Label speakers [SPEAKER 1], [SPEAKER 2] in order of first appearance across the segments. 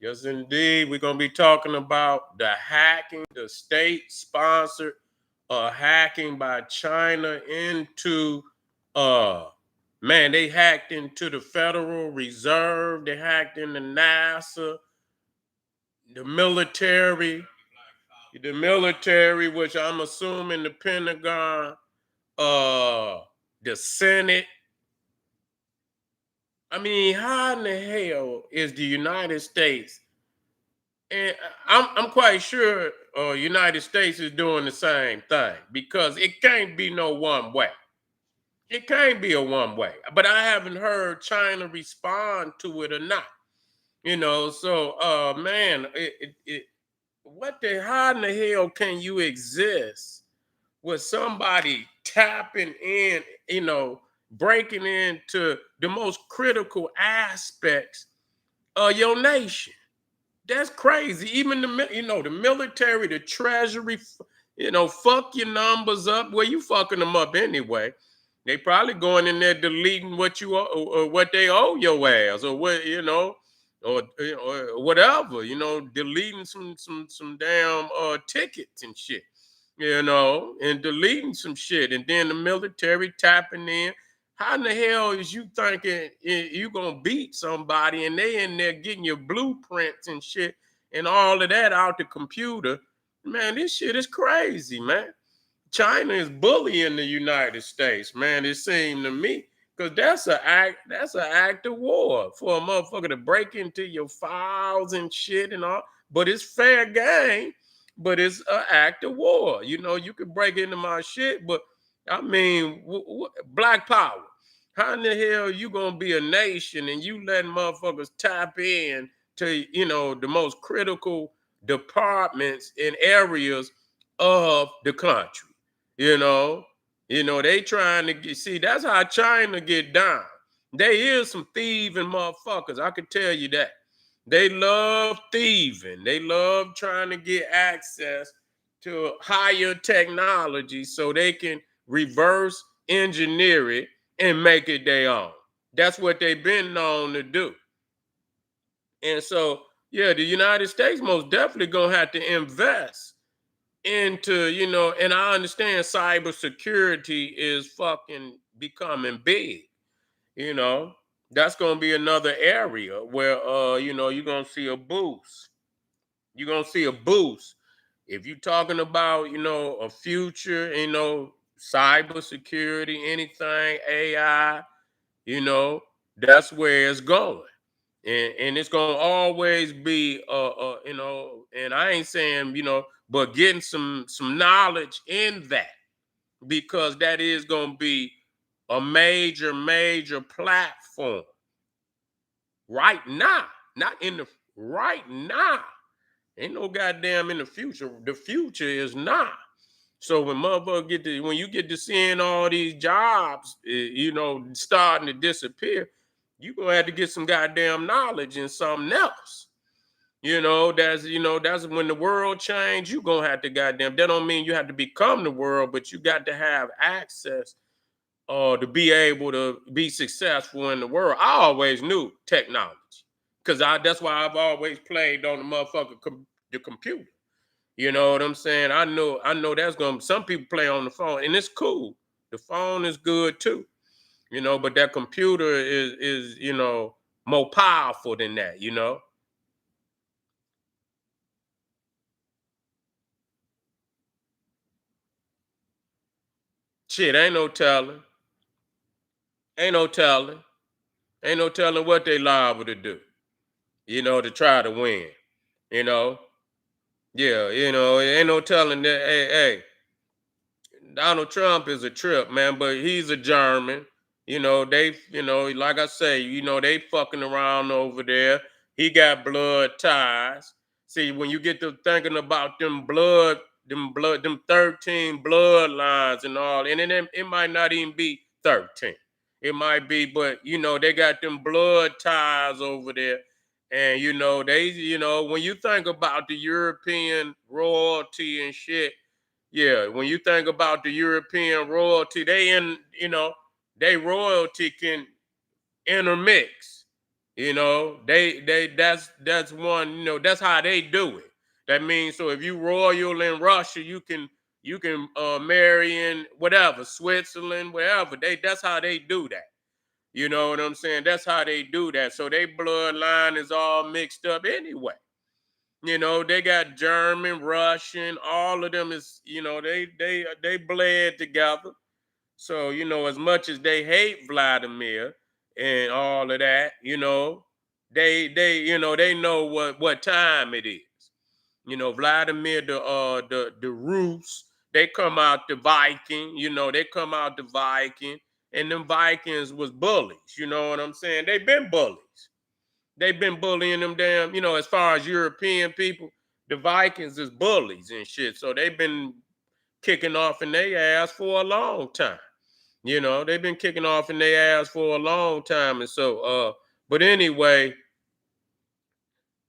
[SPEAKER 1] Yes, indeed. We're going to be talking about the hacking, the state-sponsored hacking by China into, uh, man, they hacked into the Federal Reserve. They hacked into NASA, the military, which I'm assuming the Pentagon, uh, the Senate. I mean, how in the hell is the United States? And I'm quite sure United States is doing the same thing because it can't be no one way. It can't be a one way. But I haven't heard China respond to it or not. So man, how in the hell can you exist with somebody tapping in, breaking into the most critical aspects of your nation? That's crazy. Even the military, the treasury, fuck your numbers up. Well, you fucking them up anyway. They probably going in there deleting what you owe, or what they owe your ass, or what or whatever. Deleting some damn tickets and shit. And deleting some shit, and then the military tapping in. How in the hell is you thinking you gonna beat somebody and they in there getting your blueprints and shit and all of that out the computer? Man, this shit is crazy, man. China is bullying the United States, man. It seemed to me, because that's an act of war for a motherfucker to break into your files and shit and all. But it's fair game. But it's an act of war. You can break into my shit, but I mean, Black Power. How in the hell you gonna be a nation and you letting motherfuckers tap in to the most critical departments and areas of the country? They trying to see. That's how China get down. There is some thieving motherfuckers. I can tell you that. They love thieving. They love trying to get access to higher technology so they can reverse engineer it and make it their own. That's what they've been known to do. And so, yeah, the United States most definitely gonna have to invest into, and I understand cybersecurity is fucking becoming big. you know that's going to be another area where you're going to see a boost. You're going to see a boost if you're talking about a future, cybersecurity, anything AI. you know that's where it's going. And it's going to always be and I ain't saying but getting some knowledge in that, because that is going to be a major platform right now. Not in the right now. Ain't no goddamn in the future. The future is now. So when you get to seeing all these jobs, starting to disappear, you gonna have to get some goddamn knowledge in something else. That's when the world change. You gonna have to goddamn. That don't mean you have to become the world, but you got to have access to be able to be successful in the world. I always knew technology, because that's why I've always played on the the computer. You know what I'm saying? I know that's gonna. Some people play on the phone, and it's cool. The phone is good too, but that computer is more powerful than that. Shit, ain't no telling. Ain't no telling. Ain't no telling what they liable to do, to try to win. You know, yeah, ain't no telling that. Hey, Donald Trump is a trip, man, but he's a German. Like I say, they fucking around over there. He got blood ties. See, when you get to thinking about them 13 bloodlines and all, and it might not even be 13. It might be, but they got them blood ties over there. And when you think about the European royalty and shit, yeah, when you think about the European royalty, they royalty can intermix. That's one, that's how they do it. That means, so if you royal in Russia, you can marry in whatever, Switzerland, wherever. That's how they do that. You know what I'm saying? That's how they do that. So their bloodline is all mixed up anyway. They got German, Russian, all of them is, they bled together. So, as much as they hate Vladimir and all of that, they know what time it is. Vladimir, the Rus, they come out the Viking, they come out the Viking, and them Vikings was bullies, you know what I'm saying? They've been bullies. They've been bullying them damn, as far as European people, the Vikings is bullies and shit. So they've been kicking off in their ass for a long time. They've been kicking off in their ass for a long time. And so, but anyway,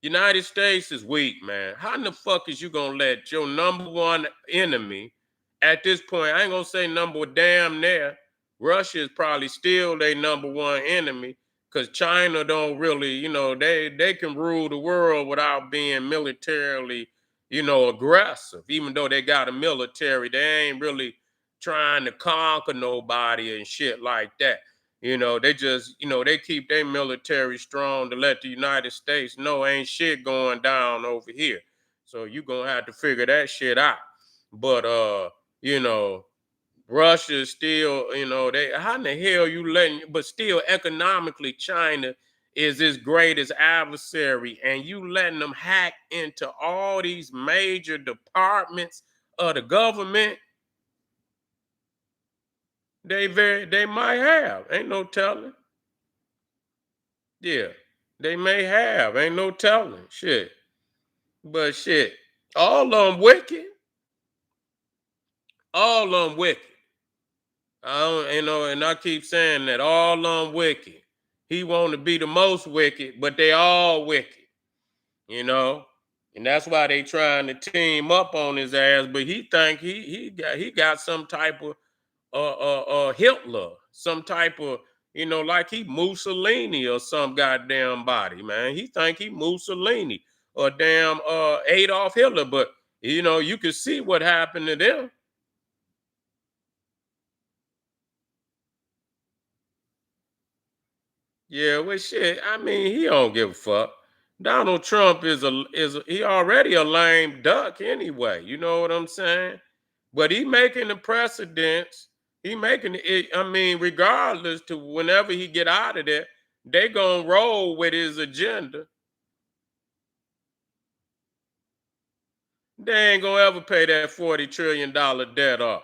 [SPEAKER 1] United States is weak, man. How in the fuck is you gonna let your number one enemy at this point? I ain't gonna say number damn near. Russia is probably still their number one enemy because China don't really, they can rule the world without being militarily, aggressive. Even though they got a military, they ain't really trying to conquer nobody and shit like that. They just, they keep their military strong to let the United States know ain't shit going down over here. So you gonna have to figure that shit out. But you know, Russia is still, they how in the hell you letting, but still economically China is its greatest adversary, and you letting them hack into all these major departments of the government. They might have. Ain't no telling. Yeah, they may have. Ain't no telling. Shit. But shit, all of them wicked. All of them wicked. I don't, and I keep saying that all of them wicked. He want to be the most wicked, but they all wicked. You know, and that's why they trying to team up on his ass. But he think he got some type of Hitler, some type of, like he Mussolini or some goddamn body, man. He think he Mussolini or damn Adolf Hitler, but you can see what happened to them. Yeah, well, shit. I mean, he don't give a fuck. Donald Trump he already a lame duck anyway. You know what I'm saying? But he making the precedents. He making it. I mean, regardless to whenever he get out of there, they gonna roll with his agenda. They ain't gonna ever pay that $40 trillion debt off.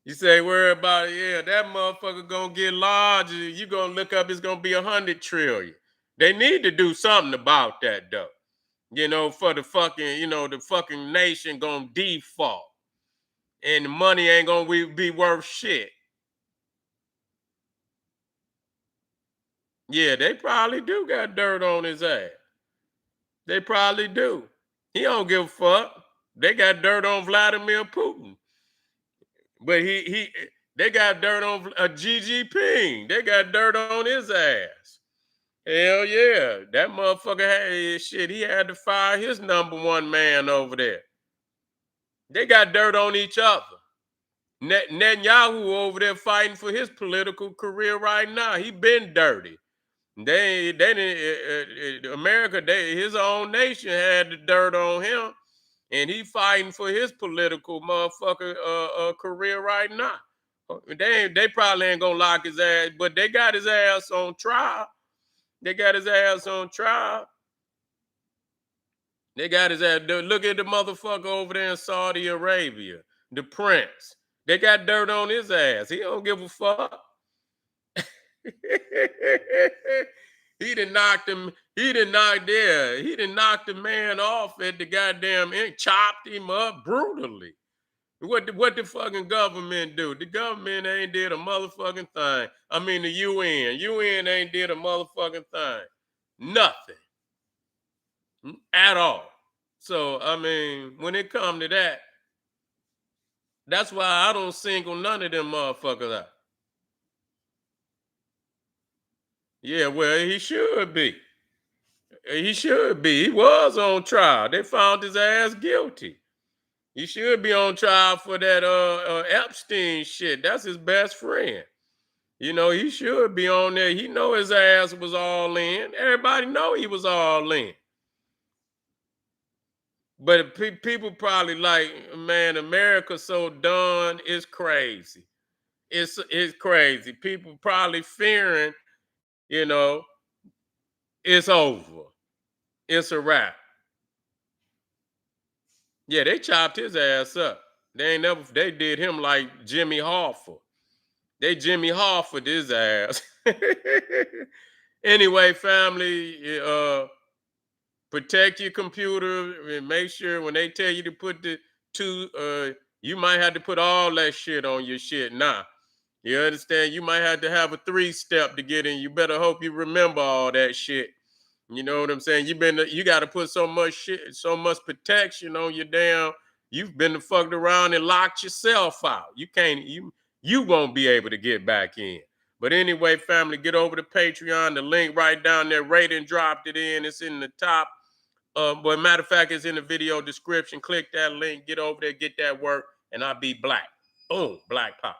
[SPEAKER 1] You say worry about it, yeah, that motherfucker gonna get larger. You gonna look up, it's gonna be 100 trillion. They need to do something about that though. For the fucking, the fucking nation gonna default. And the money ain't gonna be worth shit. Yeah, they probably do got dirt on his ass. They probably do. He don't give a fuck. They got dirt on Vladimir Putin. But they got dirt on Xi Jinping. They got dirt on his ass. Hell yeah. That motherfucker had shit. He had to fire his number one man over there. They got dirt on each other. Netanyahu over there fighting for his political career right now. He been dirty. They didn't America. His own nation had the dirt on him, and he fighting for his political motherfucker career right now. They probably ain't gonna lock his ass, but they got his ass on trial. They got his ass on trial. They got his ass. Look at the motherfucker over there in Saudi Arabia, the prince. They got dirt on his ass. He don't give a fuck. He done knocked him. He done knocked there. He done knocked the man off at the goddamn end, chopped him up brutally. What the fucking government do? The government ain't did a motherfucking thing. I mean the UN. UN ain't did a motherfucking thing. Nothing. At all. So I mean, when it come to that, that's why I don't single none of them motherfuckers out. Yeah, well, he should be. He should be. He was on trial. They found his ass guilty. He should be on trial for that Epstein shit. That's his best friend. You know, he should be on there. He know his ass was all in. Everybody know he was all in. But people probably like, man, America's so done. It's crazy. It's crazy. People probably fearing, you know, it's over. It's a wrap. Yeah, they chopped his ass up. They ain't never. They did him like Jimmy Hoffa. They Jimmy Hoffa his ass. Anyway, family, protect your computer and make sure when they tell you to put the two, you might have to put all that shit on your shit now. You understand? You might have to have a 3-step to get in. You better hope you remember all that shit. You know what I'm saying? You got to put so much shit, so much protection on your damn. You've been fucked around and locked yourself out. You won't be able to get back in. But anyway, family, get over to Patreon. The link right down there. Rating dropped it in. It's in the top. But matter of fact, it's in the video description. Click that link. Get over there. Get that work, and I'll be black. Boom, black pop.